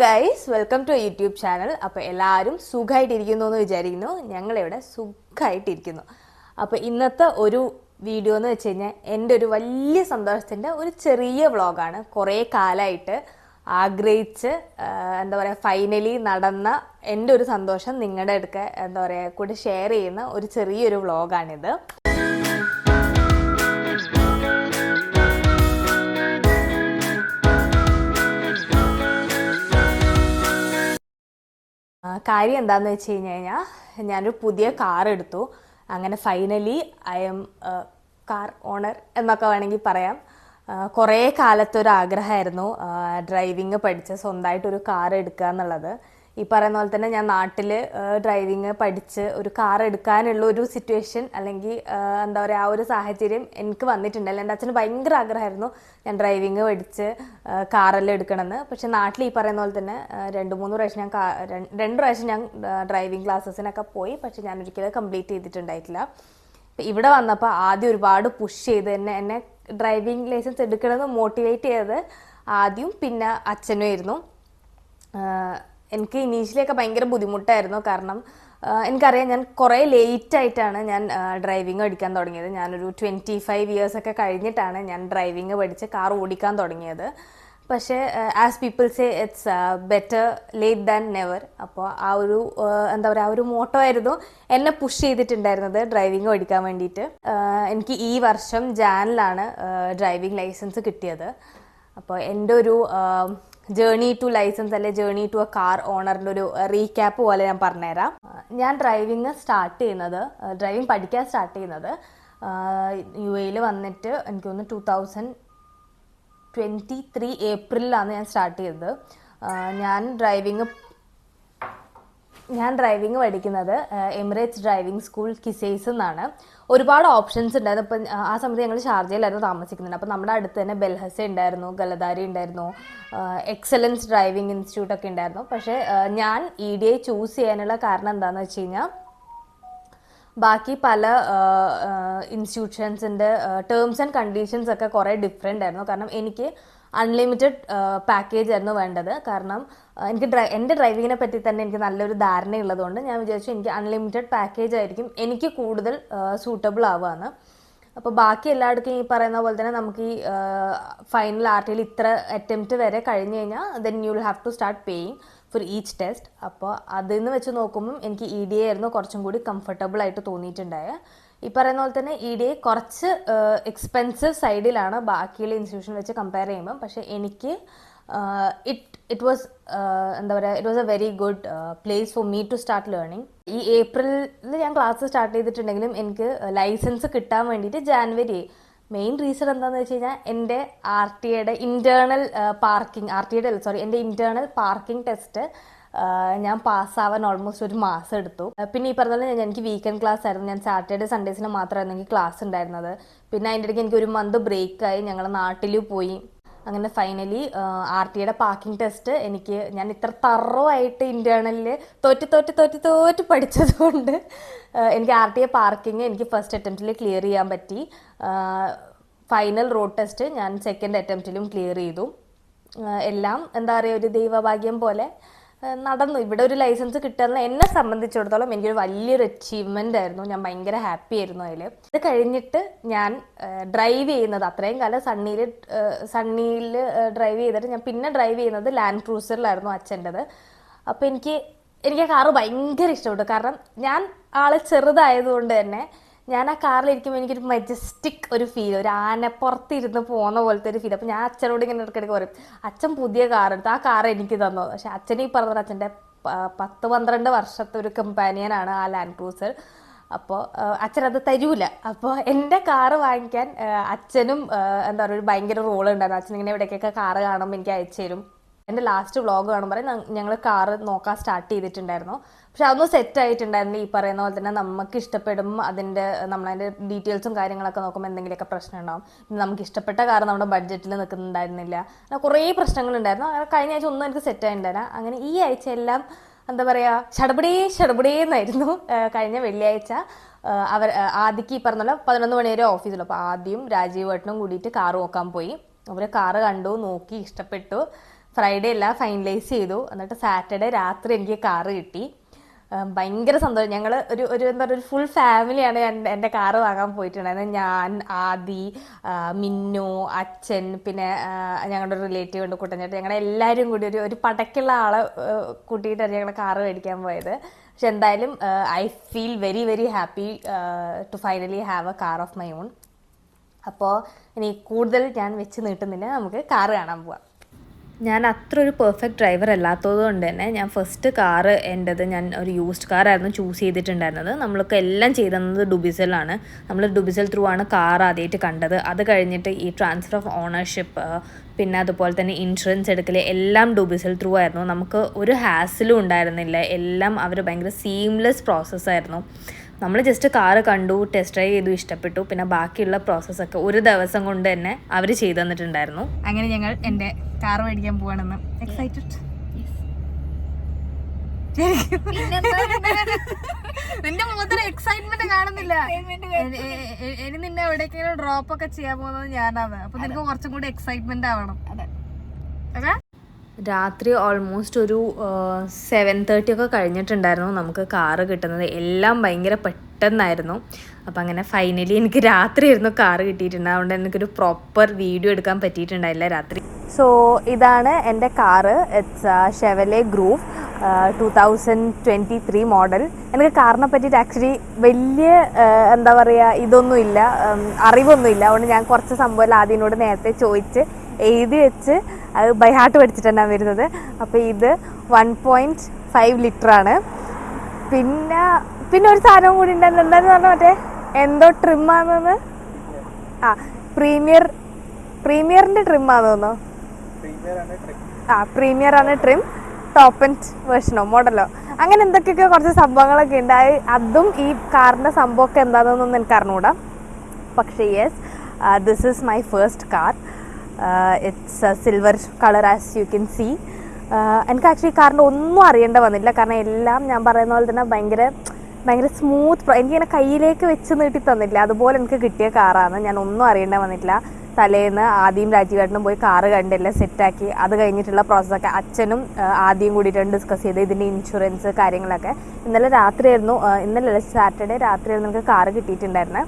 Guys, welcome to YouTube channel. അപ്പോൾ എല്ലാവരും സുഖമായിട്ടിരിക്കുന്നു എന്ന് വിചാരിക്കുന്നു. ഞങ്ങളിവിടെ സുഖമായിട്ടിരിക്കുന്നു. അപ്പോൾ ഇന്നത്തെ ഒരു വീഡിയോ എന്ന് വെച്ച് കഴിഞ്ഞാൽ എൻ്റെ ഒരു വലിയ സന്തോഷത്തിൻ്റെ ഒരു ചെറിയ വ്ളോഗാണ്. കുറേ കാലമായിട്ട് ആഗ്രഹിച്ച് എന്താ പറയുക, ഫൈനലി നടന്ന എൻ്റെ ഒരു സന്തോഷം നിങ്ങളുടെ അടുക്ക എന്താ പറയുക കൂടെ ഷെയർ ചെയ്യുന്ന ഒരു ചെറിയൊരു വ്ളോഗാണിത്. കാര്യം എന്താണെന്ന് വെച്ച് കഴിഞ്ഞാൽ ഞാനൊരു പുതിയ കാർ എടുത്തു. അങ്ങനെ finally I am car owner എന്നൊക്കെ വേണമെങ്കിൽ പറയാം. കുറേ കാലത്തൊരാഗ്രഹമായിരുന്നു ഡ്രൈവിങ് പഠിച്ച് സ്വന്തമായിട്ടൊരു കാർ എടുക്കുക എന്നുള്ളത്. ഈ പറയുന്ന പോലെ തന്നെ ഞാൻ നാട്ടിൽ ഡ്രൈവിങ് പഠിച്ച് ഒരു കാർ എടുക്കാനുള്ള ഒരു സിറ്റുവേഷൻ അല്ലെങ്കിൽ എന്താ പറയുക ആ ഒരു സാഹചര്യം എനിക്ക് വന്നിട്ടുണ്ടല്ലോ. എൻ്റെ അച്ഛന് ഭയങ്കര ആഗ്രഹമായിരുന്നു ഞാൻ ഡ്രൈവിങ് പഠിച്ച് കാറെല്ലാം എടുക്കണമെന്ന്. പക്ഷെ നാട്ടിൽ ഈ പറയുന്ന പോലെ തന്നെ രണ്ട് പ്രാവശ്യം ഞാൻ ഡ്രൈവിംഗ് ക്ലാസ്സസിനൊക്കെ പോയി. പക്ഷെ ഞാൻ ഒരിക്കലും കംപ്ലീറ്റ് ചെയ്തിട്ടുണ്ടായിട്ടില്ല. ഇവിടെ വന്നപ്പോൾ ആദ്യം ഒരുപാട് പുഷ് ചെയ്ത് എന്നെ ഡ്രൈവിംഗ് ലൈസൻസ് എടുക്കണമെന്ന് മോട്ടിവേറ്റ് ചെയ്തത് ആദ്യം പിന്നെ അച്ഛനുമായിരുന്നു. എനിക്ക് ഇനീഷ്യലിയൊക്കെ ഭയങ്കര ബുദ്ധിമുട്ടായിരുന്നു. കാരണം എനിക്കറിയാം ഞാൻ കുറേ ലേറ്റായിട്ടാണ് ഞാൻ ഡ്രൈവിങ് പഠിക്കാൻ തുടങ്ങിയത്. ഞാനൊരു 25 ഇയേഴ്സൊക്കെ കഴിഞ്ഞിട്ടാണ് ഞാൻ ഡ്രൈവിങ് പഠിച്ച് കാർ ഓടിക്കാൻ തുടങ്ങിയത്. പക്ഷേ as people say it's better late than never. അപ്പോൾ ആ ഒരു എന്താ പറയുക ആ ഒരു മോട്ടോ ആയിരുന്നു എന്നെ പുഷ് ചെയ്തിട്ടുണ്ടായിരുന്നത് ഡ്രൈവിങ് പഠിക്കാൻ വേണ്ടിയിട്ട്. എനിക്ക് ഈ വർഷം ജാനിലാണ് ഡ്രൈവിംഗ് ലൈസൻസ് കിട്ടിയത്. അപ്പോൾ എൻ്റെ ഒരു ജേർണി ടു ലൈസൻസ് അല്ലെ ജേർണി ടു എ കാർ ഓണറിൻ്റെ ഒരു റീക്യാപ്പ് പോലെ ഞാൻ പറഞ്ഞുതരാം. ഞാൻ ഡ്രൈവിംഗ് പഠിക്കാൻ സ്റ്റാർട്ട് ചെയ്യുന്നത് UAE വന്നിട്ട് എനിക്ക് തോന്നുന്നു 2023 ഏപ്രിലാണ് ഞാൻ സ്റ്റാർട്ട് ചെയ്തത്. ഞാൻ ഡ്രൈവിംഗ് പഠിക്കുന്നത് എമിറേറ്റ്സ് ഡ്രൈവിംഗ് സ്കൂൾ കിസൈസ് എന്നാണ്. ഒരുപാട് ഓപ്ഷൻസ് ഉണ്ടായിരുന്നു. അപ്പം ആ സമയത്ത് ഞങ്ങൾ ഷാർജയിലായിരുന്നു താമസിക്കുന്നത്. അപ്പം നമ്മുടെ അടുത്ത് തന്നെ ബെൽഹസ ഉണ്ടായിരുന്നു, ഗലദാരി ഉണ്ടായിരുന്നു, എക്സലൻസ് ഡ്രൈവിംഗ് ഇൻസ്റ്റിറ്റ്യൂട്ടൊക്കെ ഉണ്ടായിരുന്നു. പക്ഷേ ഞാൻ EDI ചൂസ് ചെയ്യാനുള്ള കാരണം എന്താണെന്ന് വെച്ച് കഴിഞ്ഞാൽ ബാക്കി പല ഇൻസ്റ്റിറ്റ്യൂഷൻസിൻ്റെ ടേംസ് ആൻഡ് കണ്ടീഷൻസ് ഒക്കെ കുറേ ഡിഫറെൻ്റ് ആയിരുന്നു. കാരണം എനിക്ക് അൺലിമിറ്റഡ് പാക്കേജ് ആയിരുന്നു വേണ്ടത്. കാരണം എനിക്ക് എൻ്റെ ഡ്രൈവിങ്ങിനെ പറ്റി തന്നെ എനിക്ക് നല്ലൊരു ധാരണയുള്ളതുകൊണ്ട് ഞാൻ വിചാരിച്ചു എനിക്ക് അൺലിമിറ്റഡ് പാക്കേജ് ആയിരിക്കും എനിക്ക് കൂടുതൽ സൂട്ടബിൾ ആവുകയെന്ന്. അപ്പോൾ ബാക്കി എല്ലായിടത്തും ഈ പറയുന്ന പോലെ തന്നെ നമുക്ക് ഈ ഫൈനൽ RTയിൽ ഇത്ര അറ്റംപ്റ്റ് വരെ കഴിഞ്ഞ് കഴിഞ്ഞാൽ then you will have to start paying for each test. അപ്പോൾ അതിൽ നിന്ന് വെച്ച് നോക്കുമ്പം എനിക്ക് EDI ആയിരുന്നു കുറച്ചും കൂടി കംഫർട്ടബിൾ ആയിട്ട് തോന്നിയിട്ടുണ്ടായത്. ഈ പറയുന്ന പോലെ തന്നെ EDI കുറച്ച് എക്സ്പെൻസീവ് സൈഡിലാണ് ബാക്കിയുള്ള ഇൻസ്റ്റിറ്റ്യൂഷൻ വെച്ച് കമ്പയർ ചെയ്യുമ്പം. പക്ഷേ എനിക്ക് ഇറ്റ് വാസ് എന്താ പറയുക it was a very good place for me to start learning. ഈ ഏപ്രിലിൽ ഞാൻ ക്ലാസ് സ്റ്റാർട്ട് ചെയ്തിട്ടുണ്ടെങ്കിലും എനിക്ക് ലൈസൻസ് കിട്ടാൻ വേണ്ടിയിട്ട് ജാനുവരി. മെയിൻ റീസൺ എന്താണെന്ന് വെച്ച് കഴിഞ്ഞാൽ എൻ്റെ എൻ്റെ ഇൻറ്റേർണൽ പാർക്കിംഗ് ടെസ്റ്റ് ഞാൻ പാസ്സാവാൻ ഓൾമോസ്റ്റ് ഒരു മാസം എടുത്തു. പിന്നെ ഈ പറഞ്ഞ പോലെ എനിക്ക് വീക്കെൻഡ് ക്ലാസ് ആയിരുന്നു. ഞാൻ സാറ്റർഡേ സൺഡേസിന് മാത്രമായിരുന്നു എനിക്ക് ക്ലാസ് ഉണ്ടായിരുന്നത്. പിന്നെ അതിൻ്റെ ഇടയ്ക്ക് എനിക്ക് ഒരു മന്ത് ബ്രേക്കായി, ഞങ്ങൾ നാട്ടിൽ പോയി. അങ്ങനെ ഫൈനലി RTയുടെ പാർക്കിംഗ് ടെസ്റ്റ് ഞാൻ ഇത്ര തറവായിട്ട് ഇൻറ്റേർണലിൽ തോറ്റ് പഠിച്ചത് കൊണ്ട് എനിക്ക് RTA പാർക്കിംഗ് എനിക്ക് ഫസ്റ്റ് അറ്റംപ്റ്റിൽ ക്ലിയർ ചെയ്യാൻ പറ്റി. ഫൈനൽ റോഡ് ടെസ്റ്റ് ഞാൻ സെക്കൻഡ് അറ്റംപ്റ്റിലും ക്ലിയർ ചെയ്തു. എല്ലാം എന്താ പറയുക ഒരു ദൈവഭാഗ്യം പോലെ നടന്നു. ഇവിടെ ഒരു ലൈസൻസ് കിട്ടുന്ന എന്നെ സംബന്ധിച്ചിടത്തോളം എനിക്കൊരു വലിയൊരു അച്ചീവ്മെൻ്റ് ആയിരുന്നു. ഞാൻ ഭയങ്കര ഹാപ്പി ആയിരുന്നു അതിൽ. ഇത് കഴിഞ്ഞിട്ട് ഞാൻ ഡ്രൈവ് ചെയ്യുന്നത് അത്രയും കാലം സണ്ണിയിൽ ഡ്രൈവ് ചെയ്തിട്ട് ഞാൻ പിന്നെ ഡ്രൈവ് ചെയ്യുന്നത് ലാൻഡ് ക്രൂസറിലായിരുന്നു അച്ഛൻ്റെത്. അപ്പോൾ എനിക്ക് ആ കാറ് ഭയങ്കര ഇഷ്ടപ്പെട്ടു. കാരണം ഞാൻ ആളെ ചെറുതായതുകൊണ്ട് തന്നെ ഞാൻ ആ കാറിലിരിക്കുമ്പോൾ എനിക്കൊരു മജസ്റ്റിക് ഒരു ഫീൽ, ഒരു ആനപ്പുറത്തിരുന്ന് പോകുന്ന പോലത്തെ ഒരു ഫീൽ. അപ്പോൾ ഞാൻ അച്ഛനോട് ഇങ്ങനെ ഇടയ്ക്കിടയ്ക്ക് പറയും, അച്ഛൻ പുതിയ കാർ എടുത്ത് ആ കാർ എനിക്ക് തന്നു. പക്ഷെ അച്ഛൻ ഈ പറഞ്ഞത് അച്ഛൻ്റെ 10-12 വർഷത്തെ ഒരു കമ്പാനിയനാണ് ആ ലാൻഡ് ക്രൂസർ. അപ്പോൾ അച്ഛനത് തരൂല. അപ്പോൾ എൻ്റെ കാറ് വാങ്ങിക്കാൻ അച്ഛനും എന്താ പറയുക ഒരു ഭയങ്കര റോൾ ഉണ്ടായിരുന്നു. അച്ഛനിങ്ങനെ എവിടേക്കൊക്കെ കാറ് കാണുമ്പോൾ എനിക്ക് അയച്ചു തരും. എൻ്റെ ലാസ്റ്റ് വ്ളോഗ് കാണുമ്പോൾ ഞങ്ങൾ കാറ് നോക്കാൻ സ്റ്റാർട്ട് ചെയ്തിട്ടുണ്ടായിരുന്നു. പക്ഷെ അതൊന്നും സെറ്റ് ആയിട്ടുണ്ടായിരുന്നു. ഈ പറയുന്ന പോലെ തന്നെ നമുക്ക് ഇഷ്ടപ്പെടും നമ്മളതിൻ്റെ ഡീറ്റെയിൽസും കാര്യങ്ങളൊക്കെ നോക്കുമ്പോൾ എന്തെങ്കിലുമൊക്കെ പ്രശ്നം ഉണ്ടാവും. നമുക്ക് ഇഷ്ടപ്പെട്ട കാർ നമ്മുടെ ബഡ്ജറ്റിൽ നിൽക്കുന്നുണ്ടായിരുന്നില്ല. അങ്ങനെ കുറേ പ്രശ്നങ്ങളുണ്ടായിരുന്നു. കഴിഞ്ഞ ആഴ്ച ഒന്നും എനിക്ക് സെറ്റ് ആയിട്ടുണ്ടായില്ല. അങ്ങനെ ഈ ആഴ്ച എല്ലാം എന്താ പറയുക ഷടപടേന്നായിരുന്നു. കഴിഞ്ഞ വെള്ളിയാഴ്ച ആദ്യക്ക് ഈ പറഞ്ഞ 11 മണി വരെ ഓഫീസിൽ. അപ്പോൾ ആദ്യം രാജീവ് ഏട്ടനും കൂടിയിട്ട് കാറ് നോക്കാൻ പോയി. അവർ കാറ് കണ്ടു, നോക്കി, ഇഷ്ടപ്പെട്ടു. ഫ്രൈഡേ എല്ലാം ഫൈനലൈസ് ചെയ്തു. എന്നിട്ട് സാറ്റർഡേ രാത്രി എനിക്ക് കാറ് കിട്ടി. ഭയങ്കര സന്തോഷം. ഞങ്ങൾ ഒരു എന്താ പറയുക, ഒരു ഫുൾ ഫാമിലിയാണ് എൻ്റെ കാറ് വാങ്ങാൻ പോയിട്ടുണ്ടായിരുന്നത്. ഞാൻ, ആദി, മിന്നു, അച്ഛൻ, പിന്നെ ഞങ്ങളുടെ ഒരു റിലേറ്റീവ് ഉണ്ട് കുട്ടഞ്ചേട്ടൻ, ഞങ്ങളുടെ എല്ലാവരും കൂടി ഒരു പടക്കുള്ള ആളെ കൂട്ടിയിട്ടാണ് ഞങ്ങൾ കാറ് മേടിക്കാൻ പോയത്. പക്ഷെ എന്തായാലും I feel very very happy to finally have a car of my own. അപ്പോൾ ഇനി കൂടുതൽ ഞാൻ വെച്ച് നീട്ടുന്നില്ല, നമുക്ക് കാറ് കാണാൻ പോവാം. ഞാൻ അത്ര ഒരു പെർഫെക്റ്റ് ഡ്രൈവർ അല്ലാത്തത് കൊണ്ട് തന്നെ ഞാൻ ഫസ്റ്റ് കാറ് എൻ്റെത് ഞാൻ ഒരു യൂസ്ഡ് കാറായിരുന്നു ചൂസ് ചെയ്തിട്ടുണ്ടായിരുന്നത്. നമ്മളൊക്കെ എല്ലാം ചെയ്തത് ഡുബിസലാണ്. നമ്മൾ ഡുബിസൽ ത്രൂ ആണ് കാർ ആദ്യമായിട്ട് കണ്ടത്. അത് കഴിഞ്ഞിട്ട് ഈ ട്രാൻസ്ഫർ ഓഫ് ഓണർഷിപ്പ്, പിന്നെ അതുപോലെ തന്നെ ഇൻഷുറൻസ് എടുക്കൽ എല്ലാം ഡുബിസൽ ത്രൂ ആയിരുന്നു. നമുക്ക് ഒരു ഹാസിലും ഉണ്ടായിരുന്നില്ല. എല്ലാം അവർ ഭയങ്കര സീംലെസ് പ്രോസസ്സായിരുന്നു. നമ്മൾ ജസ്റ്റ് കാറ് കണ്ടു, ടെസ്റ്റ് ഡ്രൈവ് ചെയ്തു, ഇഷ്ടപ്പെട്ടു. പിന്നെ ബാക്കിയുള്ള പ്രോസസ്സൊക്കെ ഒരു ദിവസം കൊണ്ട് തന്നെ അവർ ചെയ്തു തന്നിട്ടുണ്ടായിരുന്നു. അങ്ങനെ ഞങ്ങൾ എൻ്റെ കാറ് മേടിക്കാൻ പോവാണെന്ന്. എക്സൈറ്റഡ്? നിന്റെ മുഖത്തൊരു എക്സൈറ്റ്മെന്റ് കാണുന്നില്ല. ഇനി നിന്നെ എവിടേക്കെങ്കിലും ഡ്രോപ്പ് ഒക്കെ ചെയ്യാൻ പോകുന്നത് ഞാനാണ്. അപ്പൊ നിനക്ക് കുറച്ചും കൂടി എക്സൈറ്റ്മെന്റ് ആവണം. ഓക്കെ. രാത്രി ഓൾമോസ്റ്റ് ഒരു 7:30 ഒക്കെ കഴിഞ്ഞിട്ടുണ്ടായിരുന്നു നമുക്ക് കാറ് കിട്ടുന്നത്. എല്ലാം ഭയങ്കര പെട്ടെന്നായിരുന്നു. അപ്പം അങ്ങനെ ഫൈനലി എനിക്ക് രാത്രിയായിരുന്നു കാറ് കിട്ടിയിട്ടുണ്ട്. അതുകൊണ്ട് എനിക്കൊരു പ്രോപ്പർ വീഡിയോ എടുക്കാൻ പറ്റിയിട്ടുണ്ടായില്ല രാത്രി. സോ ഇതാണ് എൻ്റെ car. It's Chevrolet Groove 2023 model. എനിക്ക് കാറിനെ പറ്റിയിട്ട് ആക്ച്വലി വലിയ എന്താ പറയുക ഇതൊന്നുമില്ല, അറിവൊന്നുമില്ല. അതുകൊണ്ട് ഞാൻ കുറച്ച് സംഭവം ആദ്യനോട് നേരത്തെ ചോദിച്ച് എഴുതി വെച്ച് അത് ബൈ ഹാർട്ട് പഠിച്ചിട്ടാണ് വരുന്നത്. അപ്പോൾ ഇത് 1.5 ലിറ്ററാണ്. പിന്നെ ഒരു സാധനം കൂടി ഉണ്ടായിരുന്നു. എന്താണെന്ന് പറഞ്ഞാൽ മറ്റേ എന്തോ ട്രിമ്മാണെന്ന്. പ്രീമിയറിൻ്റെ ട്രിമ്മാന്ന് തോന്നുന്നു. പ്രീമിയറാണ് ട്രിം. ടോപ്പ് ആൻഡ് വേർഷനോ മോഡലോ അങ്ങനെ എന്തൊക്കെയൊക്കെ കുറച്ച് സംഭവങ്ങളൊക്കെ ഉണ്ടായി. അതും ഈ കാറിൻ്റെ സംഭവമൊക്കെ എന്താണെന്നൊന്നും എനിക്ക് അറിഞ്ഞുകൂടാ. പക്ഷേ yes, this is my first car. It's silver colour as you can see. എനിക്ക് ആക്ച്വലി കാറിൻ്റെ ഒന്നും അറിയേണ്ട വന്നില്ല. കാരണം എല്ലാം ഞാൻ പറയുന്ന പോലെ തന്നെ ഭയങ്കര സ്മൂത്ത്. എനിക്കിങ്ങനെ കയ്യിലേക്ക് വെച്ച് നീട്ടി തന്നില്ല, അതുപോലെ എനിക്ക് കിട്ടിയ കാറാണ്. ഞാൻ ഒന്നും അറിയേണ്ട വന്നിട്ടില്ല. തലേന്ന് ആദ്യം രാജീവേട്ടനും പോയി കാറ് കണ്ടെല്ലാം സെറ്റാക്കി. അത് കഴിഞ്ഞിട്ടുള്ള പ്രോസസ്സൊക്കെ അച്ഛനും ആദ്യം കൂടിയിട്ടാണ് ഡിസ്കസ് ചെയ്ത് ഇതിൻ്റെ ഇൻഷുറൻസ് കാര്യങ്ങളൊക്കെ. ഇന്നലെ രാത്രിയായിരുന്നു, ഇന്നലെ സാറ്റർഡേ രാത്രിയായിരുന്നു എനിക്ക് കാറ് കിട്ടിയിട്ടുണ്ടായിരുന്നത്.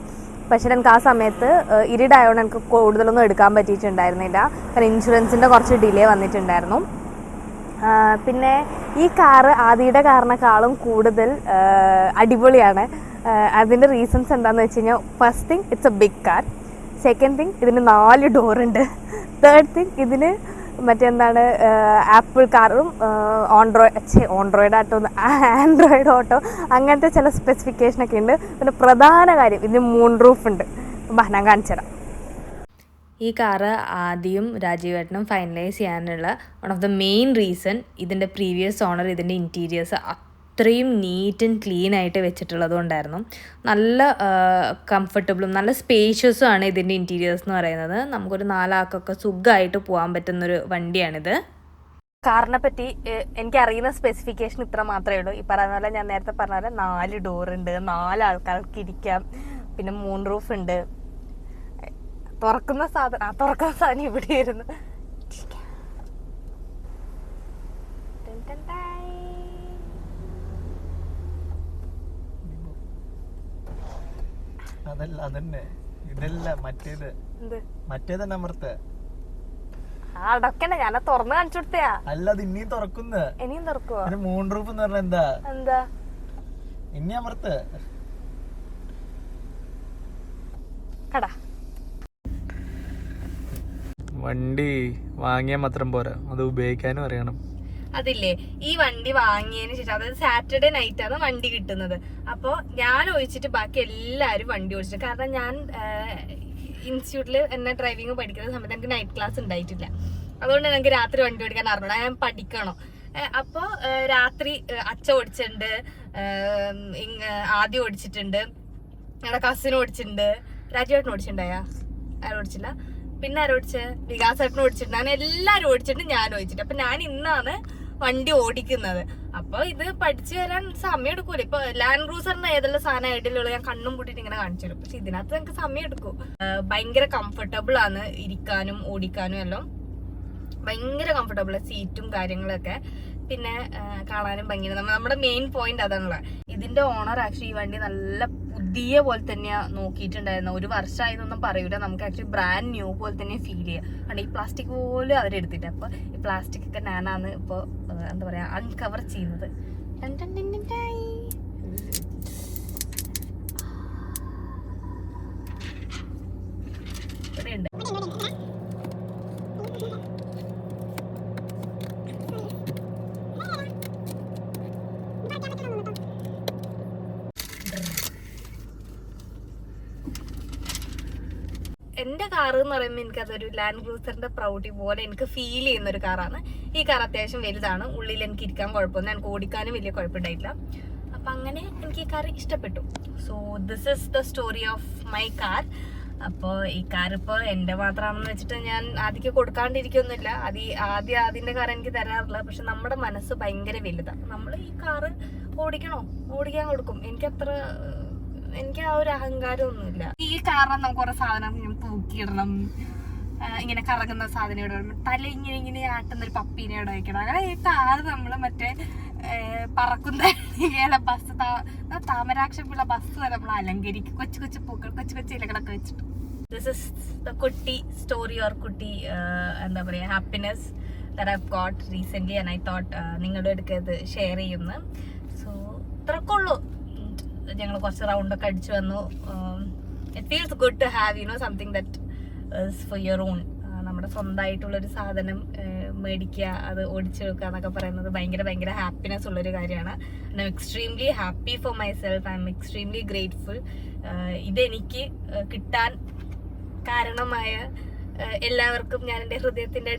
പക്ഷേ എനിക്ക് ആ സമയത്ത് ഇരുടായതുകൊണ്ട് എനിക്ക് കൂടുതലൊന്നും എടുക്കാൻ പറ്റിയിട്ടുണ്ടായിരുന്നില്ല. കാരണം ഇൻഷുറൻസിൻ്റെ കുറച്ച് ഡിലേ വന്നിട്ടുണ്ടായിരുന്നു. പിന്നെ ഈ കാറ് ആദിയുടെ കാറിനേക്കാളും കൂടുതൽ അടിപൊളിയാണ്. അതിൻ്റെ റീസൺസ് എന്താണെന്ന് വെച്ച് കഴിഞ്ഞാൽ, first thing it's a big car. Second thing ഇതിന് 4 ഡോറുണ്ട്. തേർഡ് തിങ് ഇതിന് മറ്റെന്താണ് ആപ്പിൾ കാറും ആൻഡ്രോയിഡ് ഓട്ടോ അങ്ങനത്തെ ചില സ്പെസിഫിക്കേഷനൊക്കെ ഉണ്ട്. പിന്നെ പ്രധാന കാര്യം ഇതിന് മൂൺ റൂഫ് ഉണ്ട്. ഞാൻ കാണിച്ചു തരാം. ഈ കാറ് ആദ്യം രാജീവേട്ടനും ഫൈനലൈസ് ചെയ്യാനുള്ള one of the main reason ഇതിൻ്റെ പ്രീവിയസ് ഓണർ ഇതിൻ്റെ ഇൻറ്റീരിയേഴ്സ് അത്രയും നീറ്റ് ആൻഡ് ക്ലീൻ ആയിട്ട് വെച്ചിട്ടുള്ളത് കൊണ്ടായിരുന്നു. നല്ല കംഫർട്ടബിളും നല്ല സ്പേഷ്യസും ആണ് ഇതിൻ്റെ ഇൻറ്റീരിയേഴ്സ് എന്ന് പറയുന്നത്. നമുക്കൊരു 4 ആൾക്കൊക്കെ സുഖമായിട്ട് പോകാൻ പറ്റുന്നൊരു വണ്ടിയാണിത്. കാറിനെ പറ്റി എനിക്കറിയുന്ന സ്പെസിഫിക്കേഷൻ ഇത്ര മാത്രമേ ഉള്ളൂ. ഈ പറയുന്ന പോലെ ഞാൻ നേരത്തെ പറഞ്ഞ പോലെ 4 ഡോറുണ്ട്, 4 ആൾക്കാർക്ക് ഇരിക്കാം, പിന്നെ മൂൺ റൂഫ് ഉണ്ട്. തുറക്കുന്ന സാധനം ഇവിടെ ഇരുന്നു. അടക്കന്നെ ഞാനാ തുറന്ന് കാണിച്ചു കൊടുത്തയാ. അല്ല ഇനിയും തുറക്കുന്ന, ഇനിയും തുറക്കുവോ? മൂൺ റൂഫ് എന്ന് പറഞ്ഞ എന്താ? എന്താ ഇനി അമർത്ത് കടാ. വണ്ടി വാങ്ങിയാൽ മാത്രം പോരാ, അത് ഉപയോഗിക്കാനും അറിയണം. അതില്ലേ, ഈ വണ്ടി വാങ്ങിയതിന് ശേഷം, അതായത് സാറ്റർഡേ നൈറ്റാണ് വണ്ടി കിട്ടുന്നത്. അപ്പോൾ ഞാൻ ഒഴിച്ചിട്ട് ബാക്കി എല്ലാവരും വണ്ടി ഓടിച്ചിട്ട്. കാരണം ഞാൻ ഇൻസ്റ്റിറ്റ്യൂട്ടിൽ എന്നെ ഡ്രൈവിംഗ് പഠിക്കുന്ന സമയത്ത് എനിക്ക് നൈറ്റ് ക്ലാസ് ഉണ്ടായിട്ടില്ല. അതുകൊണ്ട് എനിക്ക് രാത്രി വണ്ടി ഓടിക്കാൻ അറിഞ്ഞൂടാ, ഞാൻ പഠിക്കണം. അപ്പോൾ രാത്രി അച്ഛ ഓടിച്ചിട്ടുണ്ട്, ആദ്യം ഓടിച്ചിട്ടുണ്ട്, ഞങ്ങളുടെ കസിൻ ഓടിച്ചിട്ടുണ്ട്, രാജുവേട്ടൻ ഓടിച്ചിട്ടുണ്ടായാ? ആരും ഓടിച്ചില്ല. പിന്നെ ആരും ഓടിച്ച്? വികാസേട്ടൻ ഓടിച്ചിട്ടുണ്ട്. അങ്ങനെ എല്ലാവരും ഓടിച്ചിട്ട് ഞാൻ ഓടിച്ചിട്ട്. അപ്പൊ ഞാൻ ഇന്നാണ് വണ്ടി ഓടിക്കുന്നത്. അപ്പൊ ഇത് പഠിച്ചു വരാൻ സമയം എടുക്കൂല. ഇപ്പൊ ലാൻഡ് ക്രൂസറിന് ഏതെല്ലാം സാധനം ഐഡിയലുള്ള ഞാൻ കണ്ണും കൂട്ടിട്ട് ഇങ്ങനെ കാണിച്ചു തരും. പക്ഷെ ഇതിനകത്ത് എനിക്ക് സമയം എടുക്കും. ഭയങ്കര കംഫർട്ടബിൾ ആണ് ഇരിക്കാനും ഓടിക്കാനും എല്ലാം. ഭയങ്കര കംഫർട്ടബിൾ സീറ്റും കാര്യങ്ങളൊക്കെ, പിന്നെ കാണാനും ഭംഗിയാണ്. നമ്മുടെ മെയിൻ പോയിന്റ് അതാണല്ലോ. ഇതിന്റെ ഓണർ ആക്ച്വലി ഈ വണ്ടി നല്ല പുതിയ പോലെ തന്നെയാ നോക്കിയിട്ടുണ്ടായിരുന്നു. ഒരു വർഷമായെന്നൊന്നും പറയൂല, നമുക്ക് ആക്ച്വലി ബ്രാൻഡ് ന്യൂ പോലെ തന്നെ ഫീൽ ചെയ്യുക. കാരണം ഈ പ്ലാസ്റ്റിക് പോലും അവരെടുത്തിട്ട്, അപ്പൊ ഈ പ്ലാസ്റ്റിക് ഒക്കെ ഞാനാണ് ഇപ്പൊ എന്താ പറയാ അൺകവർ ചെയ്യുന്നത്. ഇവിടെയുണ്ട്. എന്റെ കാർ എന്ന് പറയുമ്പോൾ എനിക്കതൊരു ലാൻഡ് ക്രൂസറിന്റെ പ്രൗഢി പോലെ എനിക്ക് ഫീൽ ചെയ്യുന്ന ഒരു കാറാണ്. ഈ കാർ അത്യാവശ്യം വലുതാണ്, ഉള്ളിൽ എനിക്ക് ഇരിക്കാൻ കുഴപ്പമൊന്നും, എനിക്ക് ഓടിക്കാനും വലിയ കുഴപ്പമുണ്ടായിട്ടില്ല. അപ്പൊ അങ്ങനെ എനിക്ക് ഈ കാർ ഇഷ്ടപ്പെട്ടു. So this is the story of my car. അപ്പോൾ ഈ കാർ ഇപ്പോൾ എൻ്റെ മാത്രമാണെന്ന് വെച്ചിട്ട് ഞാൻ ആദ്യം കൊടുക്കാണ്ടിരിക്കൊന്നുമില്ല. ആദ്യം അതിൻ്റെ കാർ എനിക്ക് തരാറില്ല. പക്ഷെ നമ്മുടെ മനസ്സ് ഭയങ്കര വലുതാണ്. നമ്മൾ ഈ കാറ് ഓടിക്കാൻ കൊടുക്കും. എനിക്ക് ആ ഒരു അഹങ്കാരമൊന്നുമില്ല. ഈ കാരണം നമുക്ക് കുറെ സാധനം ഇങ്ങനെ തൂക്കിയിടണം, ഇങ്ങനെ കറങ്ങുന്ന സാധനം ഇടണം, തല ഇങ്ങനെ ആട്ടുന്ന ഒരു പപ്പീനെ ഇവിടെ വയ്ക്കണം. അങ്ങനെ ഈ കാറ് നമ്മള് മറ്റേ പറക്കുന്ന ബസ്, താമരാക്ഷമുള്ള ബസ് വരെ നമ്മൾ അലങ്കരിക്കും. കൊച്ചു കൊച്ചു പൂക്കൾ, കൊച്ചു കൊച്ചു ഇലകളൊക്കെ വെച്ചിട്ട്. ദിസ് ഇസ് ദ കുട്ടി സ്റ്റോറി ഓർ കുട്ടി എന്താ പറയാ happiness that I've got recently and I thought നിങ്ങളുടെ അടുക്ക് ഇത് ഷെയർ ചെയ്യുന്നു. സോ ഇത്രയൊക്കെ ഉള്ളൂ. ഞങ്ങൾ കുറച്ച് റൗണ്ടൊക്കെ അടിച്ചു വന്നു. It feels good to have something that is for your own. നമ്മുടെ സ്വന്തമായിട്ടുള്ളൊരു സാധനം മേടിക്കുക, അത് ഓടിച്ചെടുക്കുക എന്നൊക്കെ പറയുന്നത് ഭയങ്കര ഹാപ്പിനെസ് ഉള്ളൊരു കാര്യമാണ്. I am extremely happy for my self. I am extremely grateful. ഇതെനിക്ക് കിട്ടാൻ കാരണമായ എല്ലാവർക്കും ഞാൻ എൻ്റെ ഹൃദയത്തിൻ്റെ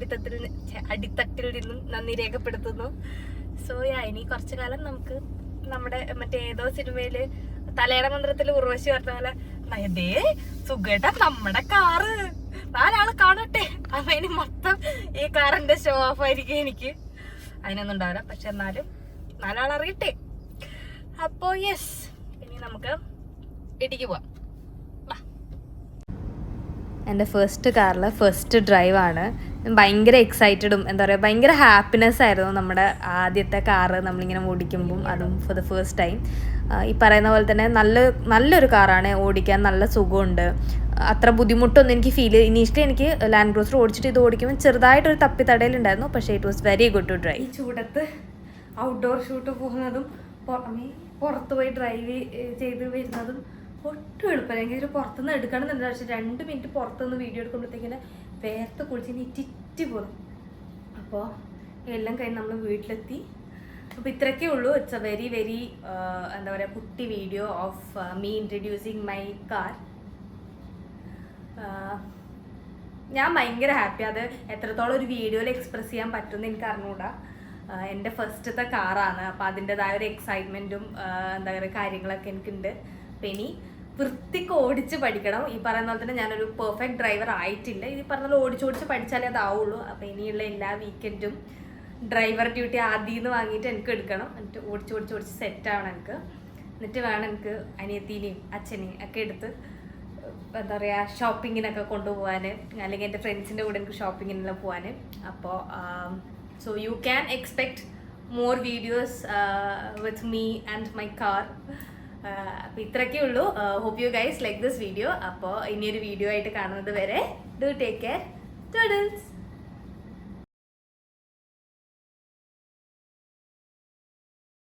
അടിത്തട്ടിൽ നിന്നും നന്ദി രേഖപ്പെടുത്തുന്നു. സോ ഇനി കുറച്ചു കാലം നമുക്ക് നമ്മുടെ മറ്റേ ഏതോ സിനിമയില് തലയുടെ മന്ത്രത്തിൽ ഉർവശി പറഞ്ഞ പോലെ ദേ സുഖേട്ട നമ്മുടെ കാറ് 4 ആള് കാണട്ടെ. അപ്പൊ ഇനി മൊത്തം ഈ കാറിന്റെ ഷോ ഓഫ് ആയിരിക്കും. എനിക്ക് അതിനൊന്നും ഉണ്ടാവില്ല, പക്ഷെ എന്നാലും 4 ആൾ അറിയട്ടെ. അപ്പോ യെസ്, ഇനി നമുക്ക് ഇടിക്ക് പോവാം. എൻ്റെ ഫസ്റ്റ് കാറിൽ ഫസ്റ്റ് ഡ്രൈവാണ്. ഭയങ്കര എക്സൈറ്റഡും എന്താ പറയുക ഭയങ്കര ഹാപ്പിനെസ് ആയിരുന്നു നമ്മുടെ ആദ്യത്തെ കാറ് നമ്മളിങ്ങനെ ഓടിക്കുമ്പം, അതും ഫോർ ദ ഫസ്റ്റ് ടൈം. ഈ പറയുന്ന പോലെ തന്നെ നല്ലൊരു കാറാണ്, ഓടിക്കാൻ നല്ല സുഖമുണ്ട്. അത്ര ബുദ്ധിമുട്ടൊന്നും എനിക്ക് ഫീൽ ചെയ്തു. ഇനീഷ്യലി എനിക്ക് ലാൻഡ് ക്രൂസർ ഓടിച്ചിട്ട് ഇത് ഓടിക്കുമ്പോൾ ചെറുതായിട്ടൊരു തപ്പിത്തടയിലുണ്ടായിരുന്നു, പക്ഷേ it was very good to drive. ഈ ചൂടത്ത് ഔട്ട്ഡോർ ഷൂട്ട് പോകുന്നതും പുറത്ത് പോയി ഡ്രൈവ് ചെയ്ത് വരുന്നതും ഒട്ടും എളുപ്പമില്ല. എനിക്ക് പുറത്തുനിന്ന് എടുക്കണമെന്നുണ്ട്, പക്ഷെ 2 മിനിറ്റ് പുറത്തുനിന്ന് വീഡിയോ എടുക്കുമ്പോഴത്തേക്കിനെ വേർത്ത് കുളിച്ച് ഇറ്റിറ്റ് പോകും. അപ്പോൾ എല്ലാം കഴിഞ്ഞ് നമ്മൾ വീട്ടിലെത്തി. അപ്പോൾ ഇത്രയൊക്കെ ഉള്ളൂ. ഇറ്റ്സ് എ വെരി എന്താ പറയുക കുട്ടി video of me introducing my car. ഞാൻ ഭയങ്കര ഹാപ്പി. അത് എത്രത്തോളം ഒരു വീഡിയോയിൽ എക്സ്പ്രസ് ചെയ്യാൻ പറ്റുമെന്ന് എനിക്ക് അറിഞ്ഞൂടാ. എൻ്റെ ഫസ്റ്റത്തെ കാറാണ്, അപ്പോൾ അതിൻ്റെതായ ഒരു എക്സൈറ്റ്മെൻറ്റും എന്താ പറയുക കാര്യങ്ങളൊക്കെ എനിക്കുണ്ട്. അപ്പം ഇനി വൃത്തിക്ക് ഓടിച്ച് പഠിക്കണം. ഈ പറയുന്ന പോലെ തന്നെ ഞാനൊരു പെർഫെക്റ്റ് ഡ്രൈവർ ആയിട്ടില്ല. ഈ പറഞ്ഞ പോലെ ഓടിച്ച് പഠിച്ചാലേ അതാവുള്ളൂ. അപ്പോൾ ഇനിയുള്ള എല്ലാ വീക്കെൻഡും ഡ്രൈവർ ഡ്യൂട്ടി ആദ്യം നിന്ന് വാങ്ങിയിട്ട് എനിക്ക് എടുക്കണം. എന്നിട്ട് ഓടിച്ച് സെറ്റ് ആവണം എനിക്ക്. എന്നിട്ട് വേണം എനിക്ക് അനിയത്തിനെയും അച്ഛനെയും ഒക്കെ എടുത്ത് എന്താ പറയുക ഷോപ്പിങ്ങിനൊക്കെ കൊണ്ടുപോകാൻ, അല്ലെങ്കിൽ എൻ്റെ ഫ്രണ്ട്സിൻ്റെ കൂടെ എനിക്ക് ഷോപ്പിങ്ങിനെല്ലാം പോകാൻ. അപ്പോൾ so you can expect more videos with me and my car. അപ്പോൾ ഇത്രയൊക്കെ ഉള്ളൂ. Hope you guys like this video. അപ്പോൾ ഇനിയൊരു വീഡിയോ ആയിട്ട് കാണുന്നത് വരെ ഡു ടേക്ക് കെയർ. ടോഡൽസ്.